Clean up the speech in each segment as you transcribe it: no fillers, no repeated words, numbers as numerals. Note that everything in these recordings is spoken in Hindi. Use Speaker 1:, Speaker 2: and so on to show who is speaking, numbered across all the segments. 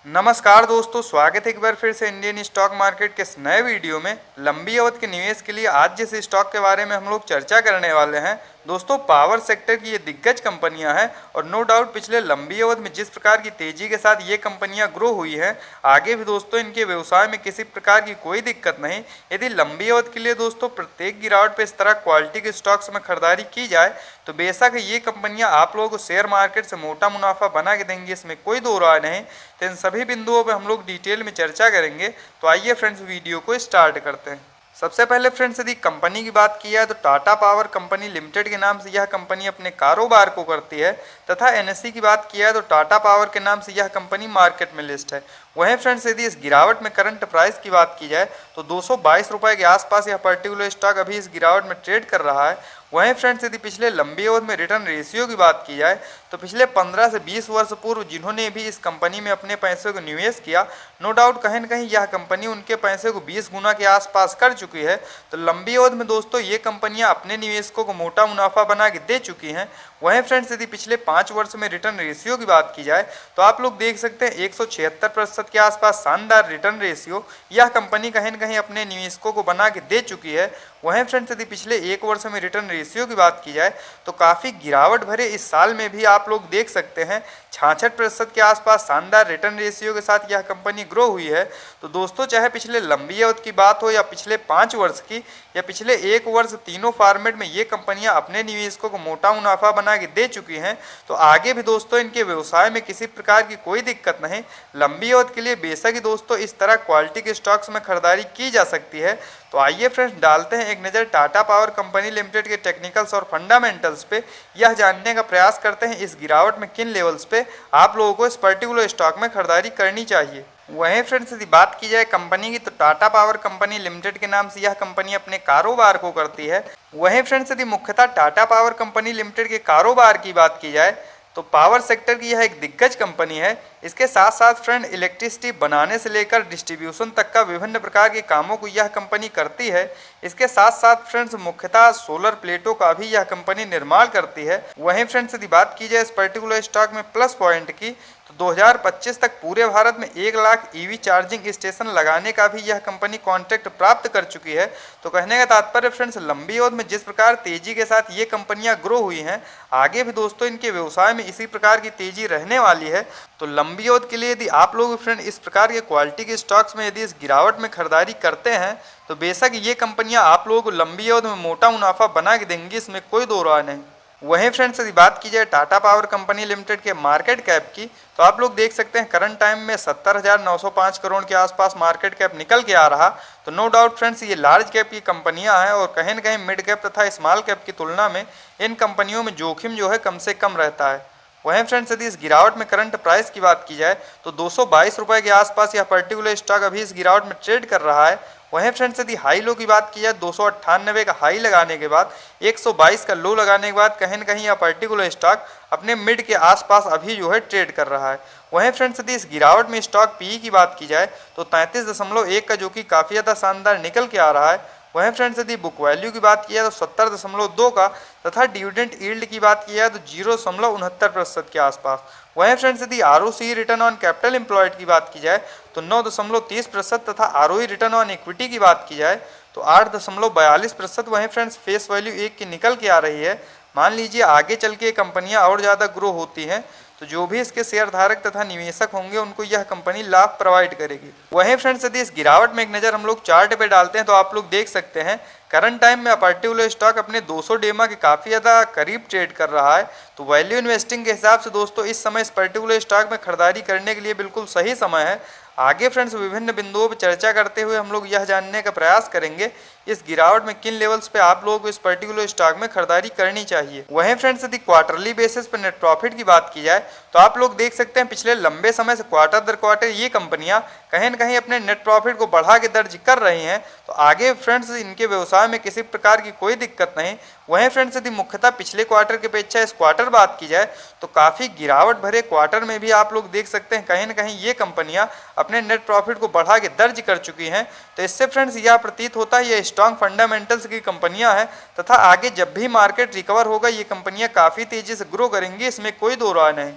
Speaker 1: नमस्कार दोस्तों, स्वागत है एक बार फिर से इंडियन स्टॉक मार्केट के इस नए वीडियो में। लंबी अवधि के निवेश के लिए आज जिस स्टॉक के बारे में हम लोग चर्चा करने वाले हैं दोस्तों, पावर सेक्टर की ये दिग्गज कंपनियां हैं और नो डाउट पिछले लंबी अवधि में जिस प्रकार की तेजी के साथ ये कंपनियां ग्रो हुई हैं, आगे भी दोस्तों इनके व्यवसाय में किसी प्रकार की कोई दिक्कत नहीं। यदि लंबी अवधि के लिए दोस्तों प्रत्येक गिरावट पे इस तरह क्वालिटी के स्टॉक्स में खरीदारी की जाए तो बेशक ये कंपनियां आप लोगों को शेयर मार्केट से मोटा मुनाफा बना के देंगी, इसमें कोई दो राय नहीं। तो इन सभी बिंदुओं पर हम लोग डिटेल में चर्चा करेंगे। तो आइए फ्रेंड्स वीडियो को स्टार्ट करते हैं। सबसे पहले फ्रेंड्स यदि कंपनी की बात की जाए तो टाटा पावर कंपनी लिमिटेड के नाम से यह कंपनी अपने कारोबार को करती है, तथा एनएसई की बात की जाए तो टाटा पावर के नाम से यह कंपनी मार्केट में लिस्ट है। वहीं फ्रेंड्स यदि इस गिरावट में करंट प्राइस की बात की जाए तो 222 रुपये के आसपास यह पर्टिकुलर स्टॉक अभी इस गिरावट में ट्रेड कर रहा है। वहीं फ्रेंड्स यदि पिछले लंबी अवधि में रिटर्न रेशियो की बात की जाए तो पिछले 15 से 20 वर्ष पूर्व जिन्होंने भी इस कंपनी में अपने पैसे को निवेश किया, नो डाउट कहीं न कहीं यह कंपनी उनके पैसे को 20 गुना के आसपास कर चुकी है। तो लंबी अवधि में दोस्तों ये कंपनियां अपने निवेशकों को मोटा मुनाफा बना के दे चुकी हैं। वहीं फ्रेंड्स यदि पिछले 5 वर्ष में रिटर्न रेशियो की बात की जाए तो आप लोग देख सकते हैं 176% के आसपास शानदार रिटर्न रेशियो यह कंपनी कहीं न कहीं अपने निवेशकों को बना के दे चुकी है। वहीं फ्रेंड्स यदि पिछले 1 वर्ष में रिटर्न रेशियो की बात की जाए तो काफ़ी गिरावट भरे इस साल में भी आप लोग देख सकते हैं 66% के आसपास शानदार रिटर्न रेशियो के साथ यह कंपनी ग्रो हुई है। तो दोस्तों चाहे पिछले लंबी अवधि की बात हो या पिछले 5 वर्ष की या पिछले 1 वर्ष, तीनों फॉर्मेट में ये कंपनियां अपने निवेशकों को मोटा मुनाफा बना के दे चुकी हैं। तो आगे भी दोस्तों इनके व्यवसाय में किसी प्रकार की कोई दिक्कत नहीं। लंबी अवधि के लिए बेशक ही दोस्तों इस तरह क्वालिटी के स्टॉक्स में खरीदारी की जा सकती है। तो आइए फ्रेंड्स डालते हैं एक नज़र टाटा पावर कंपनी लिमिटेड के टेक्निकल्स और फंडामेंटल्स पे। यह जानने का प्रयास करते हैं इस गिरावट में किन लेवल्स पे आप लोगों को इस पर्टिकुलर स्टॉक में खरीदारी करनी चाहिए। वहीं फ्रेंड्स यदि बात की जाए कंपनी की तो टाटा पावर कंपनी लिमिटेड के नाम से यह कंपनी अपने कारोबार को करती है। वहीं फ्रेंड्स यदि मुख्यतः टाटा पावर कंपनी लिमिटेड के कारोबार की बात की जाए तो पावर सेक्टर की यह एक दिग्गज कंपनी है। इसके साथ साथ फ्रेंड इलेक्ट्रिसिटी बनाने से लेकर डिस्ट्रीब्यूशन तक का विभिन्न प्रकार के कामों को यह कंपनी करती है। इसके साथ साथ फ्रेंड्स मुख्यतः सोलर प्लेटों का भी यह कंपनी निर्माण करती है। वहीं फ्रेंड्स यदि बात की जाए इस पर्टिकुलर स्टॉक में प्लस पॉइंट की तो 2025 तक पूरे भारत में 1 लाख ईवी चार्जिंग स्टेशन लगाने का भी यह कंपनी कॉन्ट्रैक्ट प्राप्त कर चुकी है। तो कहने का तात्पर्य फ्रेंड्स लंबी अवधि में जिस प्रकार तेजी के साथ ये कंपनियां ग्रो हुई हैं, आगे भी दोस्तों इनके व्यवसाय में इसी प्रकार की तेजी रहने वाली है। तो लंबी अवधि के लिए यदि आप लोग फ्रेंड इस प्रकार के क्वालिटी के स्टॉक्स में यदि इस गिरावट में खरीदारी करते हैं तो बेशक ये कंपनियां आप लोगों को लंबी अवधि में मोटा मुनाफा बना के देंगी, इसमें कोई दो राय नहीं। वहीं फ्रेंड्स यदि बात की जाए टाटा पावर कंपनी लिमिटेड के मार्केट कैप की तो आप लोग देख सकते हैं करंट टाइम में 70,905 करोड़ के आसपास मार्केट कैप निकल के आ रहा। तो नो डाउट फ्रेंड्स ये लार्ज कैप की कंपनियां हैं और कहीं न कहीं मिड कैप तथा स्मॉल कैप की तुलना में इन कंपनियों में जोखिम जो है कम से कम रहता है। वहीं फ्रेंड्स यदि इस गिरावट में करंट प्राइस की बात की जाए तो 222 रुपये के आसपास यह पर्टिकुलर स्टॉक अभी इस गिरावट में ट्रेड कर रहा है। वहीं फ्रेंड्स यदि हाई लो की बात की जाए 298 का हाई लगाने के बाद 122 का लो लगाने के बाद कहीं न कहीं यह पर्टिकुलर स्टॉक अपने मिड के आसपास अभी जो है ट्रेड कर रहा है। वहीं फ्रेंड्स यदि इस गिरावट में स्टॉक पीई की बात की जाए तो 33.1 का जो कि काफ़ी ज़्यादा शानदार निकल के आ रहा है। वहीं फ्रेंड्स यदि बुक वैल्यू की बात की जाए तो 70.2 का तथा डिविडेंड यील्ड की बात की जाए तो 0.69% के आसपास। वहीं फ्रेंड्स यदि ROC return on capital employed की बात की जाए तो 9.30% तथा आरओई रिटर्न ऑन इक्विटी की बात की जाए तो 8.42%। वहीं फ्रेंड्स फेस वैल्यू 1 की निकल के आ रही है। मान लीजिए आगे चल के कंपनियां और ज़्यादा ग्रो होती हैं तो जो भी इसके शेयर धारक तथा निवेशक होंगे उनको यह कंपनी लाभ प्रोवाइड करेगी। वहीं फ्रेंड्स यदि इस गिरावट में एक नज़र हम लोग चार्ट पे डालते हैं तो आप लोग देख सकते हैं करंट टाइम में पर्टिकुलर स्टॉक अपने 200 डेमा के काफ़ी ज़्यादा करीब ट्रेड कर रहा है। तो वैल्यू इन्वेस्टिंग के हिसाब से दोस्तों इस समय इस पर्टिकुलर स्टॉक में खरीदारी करने के लिए बिल्कुल सही समय है। आगे फ्रेंड्स विभिन्न बिंदुओं पर चर्चा करते हुए हम लोग यह जानने का प्रयास करेंगे इस गिरावट में किन लेवल्स पे आप लोगों को इस पर्टिकुलर स्टॉक में खरीदारी करनी चाहिए। वहीं फ्रेंड्स यदि क्वार्टरली बेसिस पर नेट प्रॉफिट की बात की जाए तो आप लोग देख सकते हैं पिछले लंबे समय से क्वार्टर दर क्वार्टर ये कंपनियां कहीं न कहीं अपने नेट प्रॉफिट को बढ़ा के दर्ज कर रही हैं। तो आगे फ्रेंड्स इनके व्यवसाय में किसी प्रकार की कोई दिक्कत नहीं। वहीं फ्रेंड्स यदि मुख्यतः पिछले क्वार्टर की अपेक्षा इस क्वार्टर बात की जाए तो काफ़ी गिरावट भरे क्वार्टर में भी आप लोग देख सकते हैं कहीं न कहीं ये कंपनियां अपने नेट प्रॉफिट को बढ़ा के दर्ज कर चुकी हैं। तो इससे फ्रेंड्स यह प्रतीत होता है ये स्ट्रॉन्ग फंडामेंटल्स की कंपनियां हैं तथा आगे जब भी मार्केट रिकवर होगा ये कंपनियां काफ़ी तेज़ी से ग्रो करेंगी, इसमें कोई दो राय नहीं।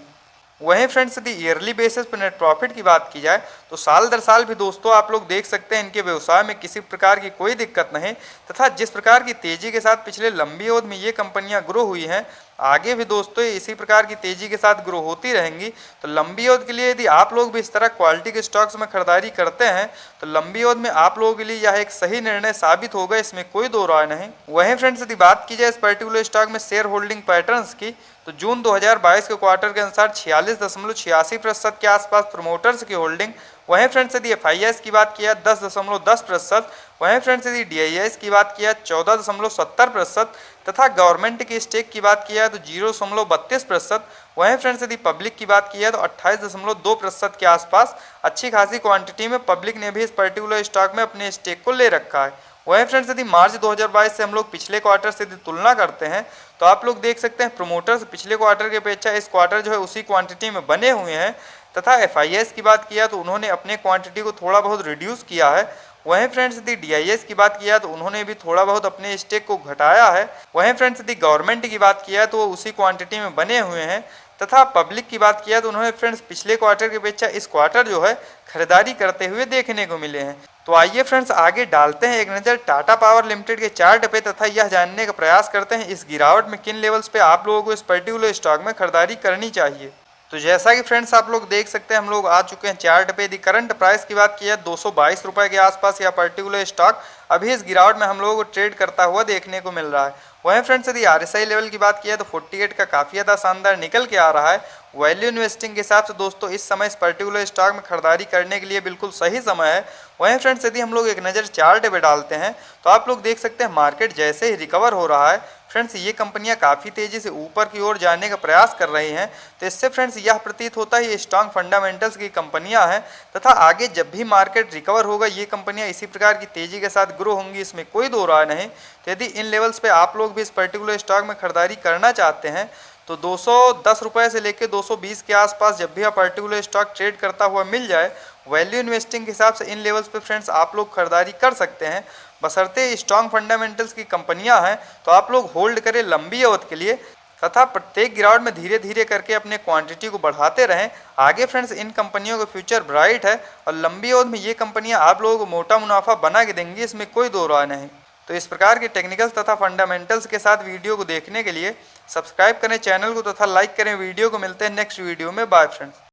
Speaker 1: वहीं फ्रेंड्स यदि ईयरली बेसिस पर नेट प्रॉफिट की बात की जाए तो साल दर साल भी दोस्तों आप लोग देख सकते हैं इनके व्यवसाय में किसी प्रकार की कोई दिक्कत नहीं, तथा जिस प्रकार की तेजी के साथ पिछले लंबी अवधि में ये कंपनियां ग्रो हुई हैं, आगे भी दोस्तों इसी प्रकार की तेजी के साथ ग्रो होती रहेंगी। तो लंबी अवधि के लिए यदि आप लोग भी इस तरह क्वालिटी के स्टॉक्स में खरीदारी करते हैं तो लंबी अवधि में आप लोगों के लिए यह एक सही निर्णय साबित होगा, इसमें कोई दो राय नहीं। वहीं फ्रेंड्स यदि बात की जाए इस पर्टिकुलर स्टॉक में शेयर होल्डिंग पैटर्न्स की तो जून 2022 के क्वार्टर के अनुसार 46.86% के आसपास प्रमोटर्स की होल्डिंग। वहीं फ्रेंड्स यदि FIS की बात किया 10.10%, वहीं फ्रेंड्स यदि DIS की बात किया 14.70%, तथा गवर्नमेंट की स्टेक की बात किया तो 0.32%। वहीं फ्रेंड्स यदि पब्लिक की बात की है तो 28.2% के आसपास अच्छी खासी क्वांटिटी में पब्लिक ने भी इस पर्टिकुलर स्टॉक में अपने स्टेक को ले रखा है। वहीं फ्रेंड्स यदि मार्च 2022 से हम लोग पिछले क्वार्टर से यदि तुलना करते हैं तो आप लोग देख सकते हैं प्रमोटर्स पिछले क्वार्टर की अपेक्षा इस क्वार्टर जो है उसी क्वांटिटी में बने हुए हैं, तथा FIS की बात किया तो उन्होंने अपने क्वांटिटी को थोड़ा बहुत रिड्यूस किया है। वहीं फ्रेंड्स यदि DIS की बात किया तो उन्होंने भी थोड़ा बहुत अपने स्टेक को घटाया है। वहीं फ्रेंड्स यदि गवर्नमेंट की बात किया तो वो उसी क्वांटिटी में बने हुए हैं, तथा पब्लिक की बात किया तो उन्होंने फ्रेंड्स पिछले क्वार्टर की अपेक्षा इस क्वार्टर जो है खरीदारी करते हुए देखने को मिले हैं। तो आइए फ्रेंड्स आगे डालते हैं एक नज़र टाटा पावर लिमिटेड के चार्ट पे, तथा यह जानने का प्रयास करते हैं इस गिरावट में किन लेवल्स पे आप लोगों को इस पर्टिकुलर स्टॉक में खरीदारी करनी चाहिए। तो जैसा कि फ्रेंड्स आप लोग देख सकते हैं हम लोग आ चुके हैं चार्ट पे। यदि करंट प्राइस की बात की है 222 रुपये के आसपास यह पर्टिकुलर स्टॉक अभी इस गिरावट में हम लोगों को ट्रेड करता हुआ देखने को मिल रहा है। वहीं फ्रेंड्स यदि RSI लेवल की बात की है तो 48 का काफ़ी ज़्यादा शानदार निकल के आ रहा है। वैल्यू इन्वेस्टिंग के हिसाब से दोस्तों इस समय इस पर्टिकुलर स्टॉक में खरीदारी करने के लिए बिल्कुल सही समय है। वहीं फ्रेंड्स यदि हम लोग एक नज़र चार्ट पे डालते हैं तो आप लोग देख सकते हैं मार्केट जैसे ही रिकवर हो रहा है फ्रेंड्स ये कंपनियां काफ़ी तेज़ी से ऊपर की ओर जाने का प्रयास कर रही हैं। तो इससे फ्रेंड्स यह प्रतीत होता है ये स्ट्रॉन्ग फंडामेंटल्स की कंपनियां हैं, तथा आगे जब भी मार्केट रिकवर होगा ये कंपनियां इसी प्रकार की तेज़ी के साथ ग्रो होंगी, इसमें कोई दो राय नहीं। तो यदि इन लेवल्स पे आप लोग भी इस पर्टिकुलर स्टॉक में खरीदारी करना चाहते हैं तो 210 रुपये से लेकर 220 के आसपास जब भी आप पर्टिकुलर स्टॉक ट्रेड करता हुआ मिल जाए, वैल्यू इन्वेस्टिंग के हिसाब से इन लेवल्स पे फ्रेंड्स आप लोग खरीदारी कर सकते हैं। बशर्ते स्ट्रॉन्ग फंडामेंटल्स की कंपनियां हैं तो आप लोग होल्ड करें लंबी अवधि के लिए, तथा प्रत्येक गिरावट में धीरे धीरे करके अपने क्वांटिटी को बढ़ाते रहें। आगे फ्रेंड्स इन कंपनियों का फ्यूचर ब्राइट है और लंबी अवधि में ये कंपनियां आप लोगों को मोटा मुनाफा बना के देंगी, इसमें कोई दो राय नहीं। तो इस प्रकार के टेक्निकल्स तथा फंडामेंटल्स के साथ वीडियो को देखने के लिए सब्सक्राइब करें चैनल को तथा लाइक करें वीडियो को। मिलते हैं नेक्स्ट वीडियो में। Bye friends.